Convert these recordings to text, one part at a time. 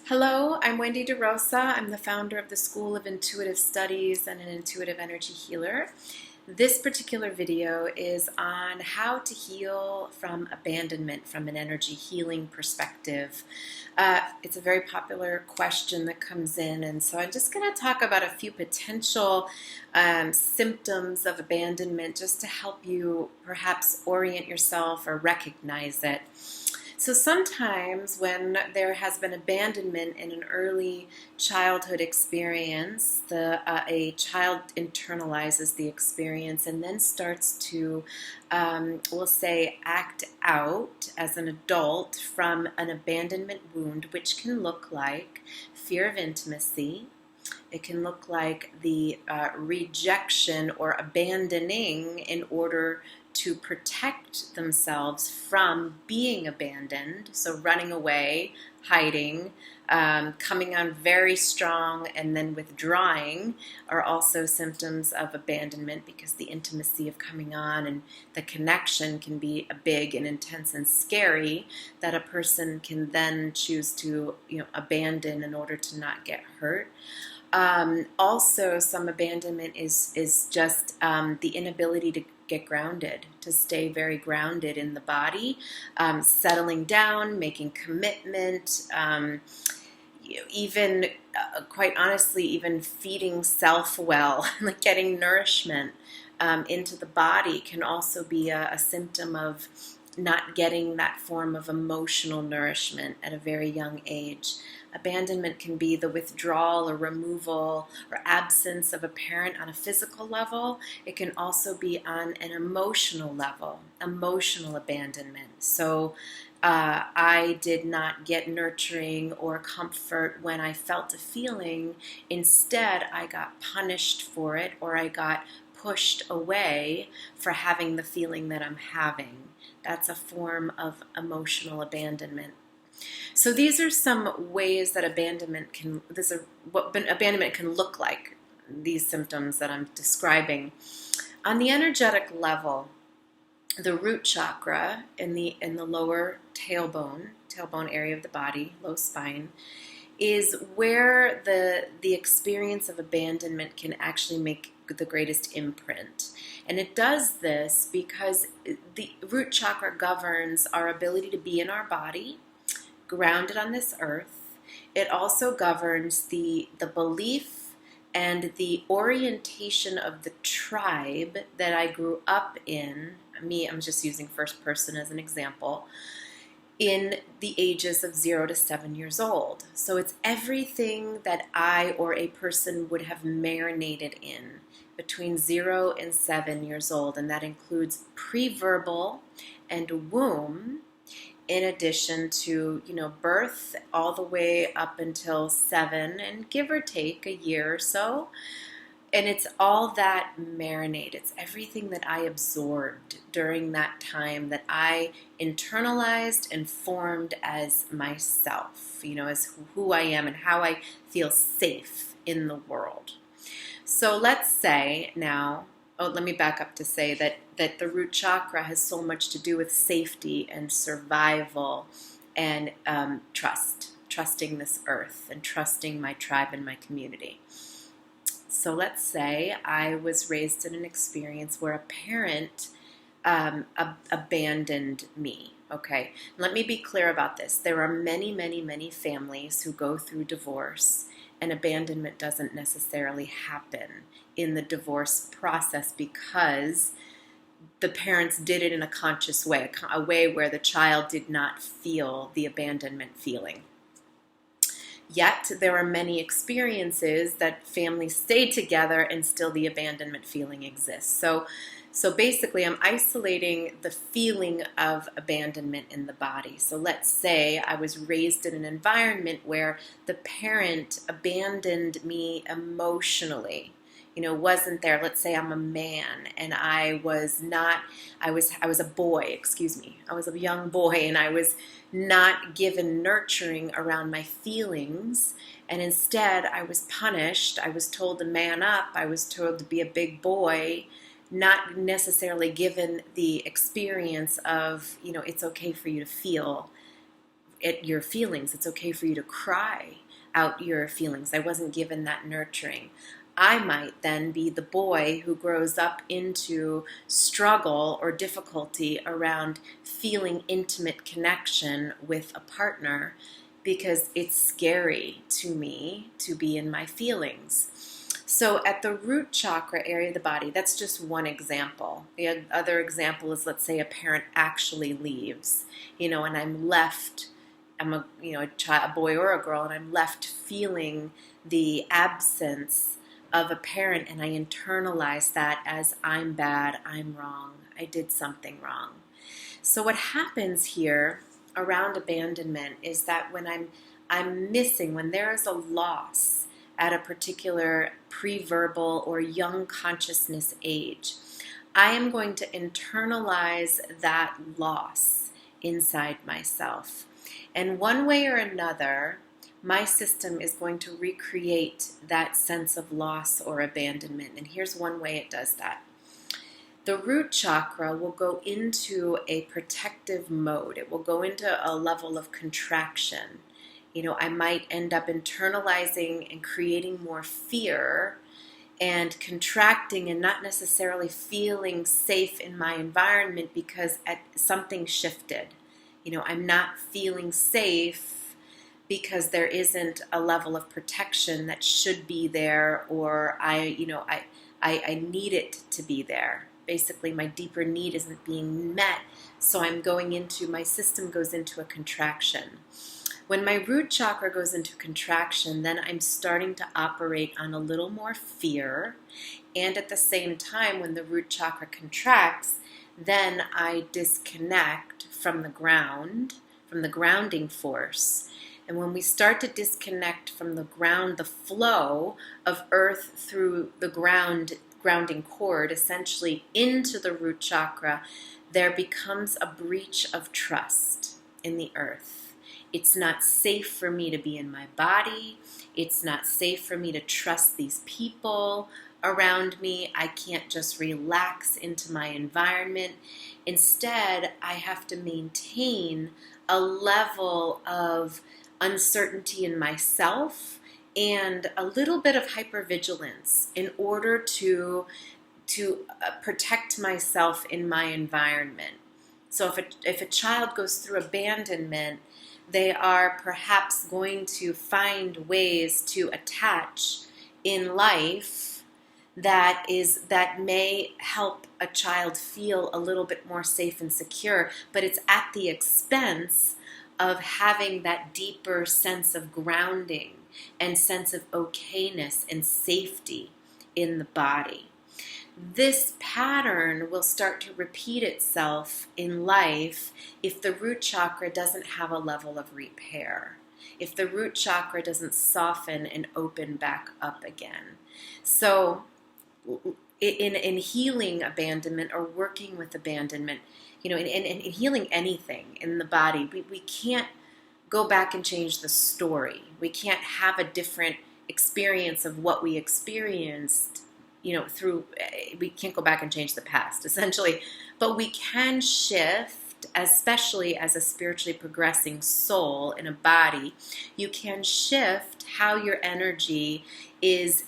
Hello, I'm Wendy De Rosa. I'm the founder of the School of Intuitive Studies and an intuitive energy healer. This particular video is on how to heal from abandonment from an energy healing perspective. It's a very popular question that comes in, and so I'm just going to talk about a few potential symptoms of abandonment just to help you perhaps orient yourself or recognize it. So sometimes when there has been abandonment in an early childhood experience, a child internalizes the experience and then starts to, we'll say, act out as an adult from an abandonment wound, which can look like fear of intimacy. It can look like the rejection or abandoning in order to protect themselves from being abandoned. So running away, hiding, coming on very strong, and then withdrawing are also symptoms of abandonment, because the intimacy of coming on and the connection can be big and intense and scary that a person can then choose to abandon in order to not get hurt. Also, some abandonment is just the inability to get grounded, to stay very grounded in the body, settling down, making commitment, even, quite honestly, even feeding self well, like getting nourishment into the body can also be a symptom of not getting that form of emotional nourishment at a very young age. Abandonment can be the withdrawal or removal or absence of a parent on a physical level. It can also be on an emotional level, emotional abandonment. So I did not get nurturing or comfort when I felt a feeling. Instead, I got punished for it, or I got pushed away for having the feeling that I'm having. That's a form of emotional abandonment. So these are some ways that abandonment can look like, these symptoms that I'm describing. On the energetic level, the root chakra in the lower tailbone area of the body, low spine, is where the experience of abandonment can actually make the greatest imprint. And it does this because the root chakra governs our ability to be in our body, grounded on this earth. It also governs the belief and the orientation of the tribe that I grew up in. I'm just using first person as an example, in the ages of 0 to 7 years old. So it's everything that I or a person would have marinated in between 0 and 7 years old, and that includes pre-verbal and womb, in addition to, birth all the way up until 7, and give or take a year or so. And it's all that marinade. It's everything that I absorbed during that time that I internalized and formed as myself, as who I am and how I feel safe in the world. So let's say now, let me back up to say that the root chakra has so much to do with safety and survival and trusting this earth and trusting my tribe and my community. So let's say I was raised in an experience where a parent abandoned me. Okay, let me be clear about this. There are many, many, many families who go through divorce, and abandonment doesn't necessarily happen in the divorce process because the parents did it in a conscious way, a way where the child did not feel the abandonment feeling. Yet there are many experiences that families stay together and still the abandonment feeling exists. So basically I'm isolating the feeling of abandonment in the body. So let's say I was raised in an environment where the parent abandoned me emotionally. Wasn't there. Let's say I'm a man and I was a boy, I was a young boy, and I was not given nurturing around my feelings, and instead I was punished. I was told to man up. I was told to be a big boy, not necessarily given the experience of, it's okay for you to feel at your feelings. It's okay for you to cry out your feelings. I wasn't given that nurturing. I might then be the boy who grows up into struggle or difficulty around feeling intimate connection with a partner because it's scary to me to be in my feelings. So at the root chakra area of the body, that's just one example. The other example is, let's say a parent actually leaves, and I'm left, I'm a boy or a girl, and I'm left feeling the absence of a parent, and I internalize that as I'm bad, I'm wrong, I did something wrong. So what happens here around abandonment is that when I'm missing, when there is a loss at a particular pre-verbal or young consciousness age, I am going to internalize that loss inside myself. And one way or another, my system is going to recreate that sense of loss or abandonment. And here's one way it does that. The root chakra will go into a protective mode. It will go into a level of contraction. I might end up internalizing and creating more fear and contracting and not necessarily feeling safe in my environment because something shifted. I'm not feeling safe because there isn't a level of protection that should be there, or I need it to be there. Basically, my deeper need isn't being met, so my system goes into a contraction. When my root chakra goes into contraction, then I'm starting to operate on a little more fear, and at the same time, when the root chakra contracts, then I disconnect from the ground, from the grounding force. And when we start to disconnect from the ground, the flow of earth through the grounding cord, essentially into the root chakra, there becomes a breach of trust in the earth. It's not safe for me to be in my body. It's not safe for me to trust these people around me. I can't just relax into my environment. Instead, I have to maintain a level of uncertainty in myself and a little bit of hypervigilance in order to protect myself in my environment. So if a child goes through abandonment, they are perhaps going to find ways to attach in life that may help a child feel a little bit more safe and secure, but it's at the expense of having that deeper sense of grounding and sense of okayness and safety in the body. This pattern will start to repeat itself in life if the root chakra doesn't have a level of repair, if the root chakra doesn't soften and open back up again. So in healing abandonment or working with abandonment, in healing anything in the body, we can't go back and change the story. We can't have a different experience of what we experienced we can't go back and change the past, essentially, but we can shift, especially as a spiritually progressing soul in a body, you can shift how your energy is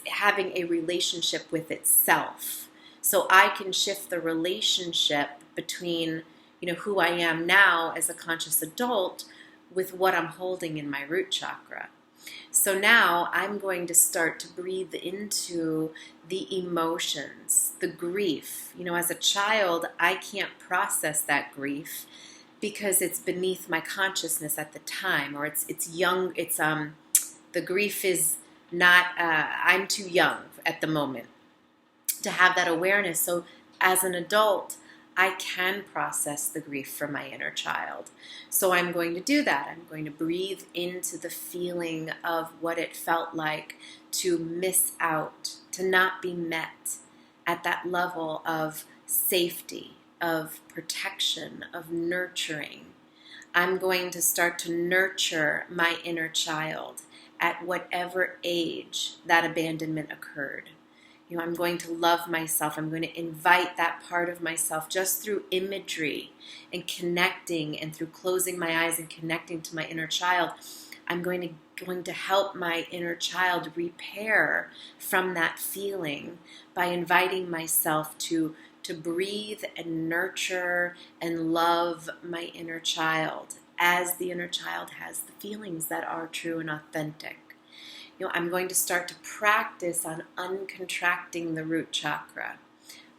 having a relationship with itself. So I can shift the relationship between, who I am now as a conscious adult with what I'm holding in my root chakra. So now I'm going to start to breathe into the emotions, the grief. As a child, I can't process that grief because it's beneath my consciousness at the time, or it's young. The grief is not. I'm too young at the moment to have that awareness. So as an adult, I can process the grief from my inner child. So I'm going to do that. I'm going to breathe into the feeling of what it felt like to miss out, to not be met at that level of safety, of protection, of nurturing. I'm going to start to nurture my inner child at whatever age that abandonment occurred. I'm going to love myself. I'm going to invite that part of myself just through imagery and connecting, and through closing my eyes and connecting to my inner child. I'm going to help my inner child repair from that feeling by inviting myself to breathe and nurture and love my inner child as the inner child has the feelings that are true and authentic. I'm going to start to practice on uncontracting the root chakra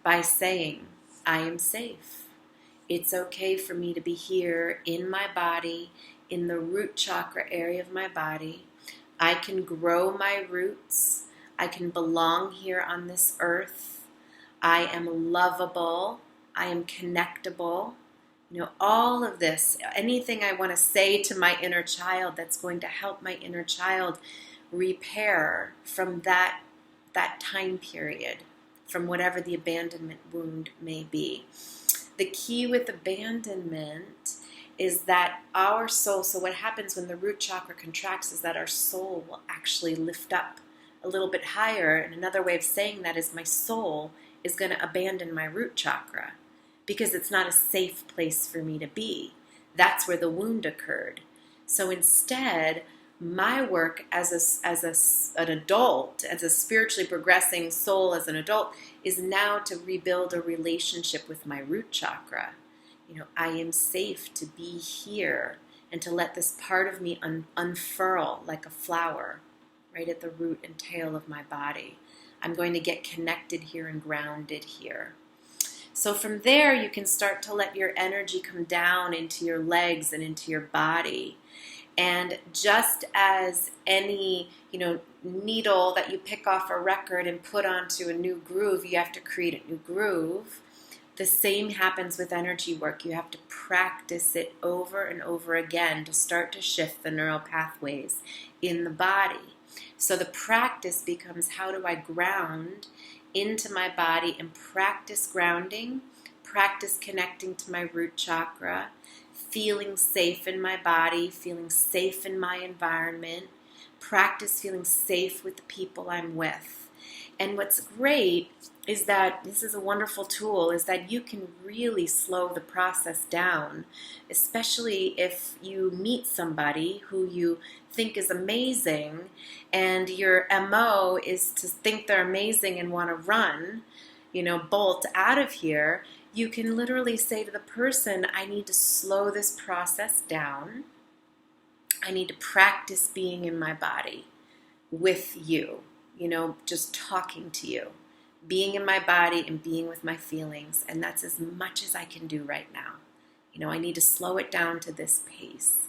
by saying, I am safe. It's okay for me to be here in my body, in the root chakra area of my body. I can grow my roots. I can belong here on this earth. I am lovable. I am connectable. All of this, anything I want to say to my inner child that's going to help my inner child repair from that time period, from whatever the abandonment wound may be. The key with abandonment is that our soul, so what happens when the root chakra contracts is that our soul will actually lift up a little bit higher. And another way of saying that is my soul is going to abandon my root chakra because it's not a safe place for me to be. That's where the wound occurred. So instead, my work as an adult, as a spiritually progressing soul as an adult, is now to rebuild a relationship with my root chakra. I am safe to be here and to let this part of me unfurl like a flower right at the root and tail of my body. I'm going to get connected here and grounded here. So from there, you can start to let your energy come down into your legs and into your body. And just as any, needle that you pick off a record and put onto a new groove, you have to create a new groove. The same happens with energy work. You have to practice it over and over again to start to shift the neural pathways in the body. So the practice becomes, how do I ground into my body and practice grounding, practice connecting to my root chakra, feeling safe in my body, feeling safe in my environment, practice feeling safe with the people I'm with. And what's great is that this is a wonderful tool, is that you can really slow the process down, especially if you meet somebody who you think is amazing and your MO is to think they're amazing and want to run, bolt out of here. You can literally say to the person, I need to slow this process down. I need to practice being in my body with you, just talking to you, being in my body and being with my feelings. And that's as much as I can do right now. I need to slow it down to this pace.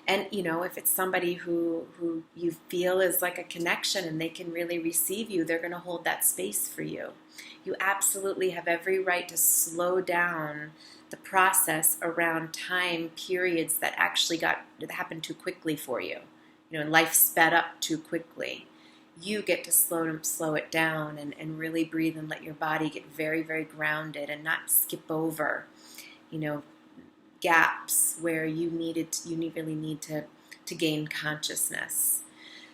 And, if it's somebody who you feel is like a connection and they can really receive you, they're going to hold that space for you. You absolutely have every right to slow down the process around time periods that happened too quickly for you. Life sped up too quickly. You get to slow it down and really breathe and let your body get very, very grounded and not skip over, gaps where you really need to gain consciousness.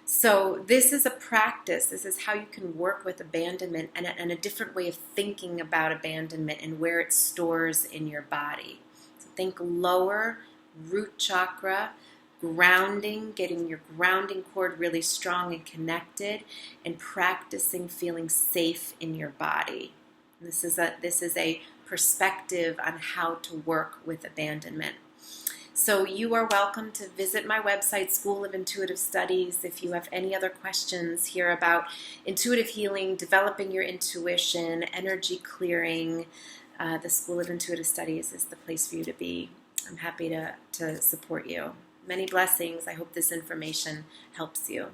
So this is a practice. This is how you can work with abandonment and a different way of thinking about abandonment and where it stores in your body. So think lower root chakra, grounding, getting your grounding cord really strong and connected, and practicing feeling safe in your body. This is a perspective on how to work with abandonment. So you are welcome to visit my website, School of Intuitive Studies, if you have any other questions here about intuitive healing, developing your intuition, energy clearing. The School of Intuitive Studies is the place for you to be. I'm happy to support you. Many blessings. I hope this information helps you.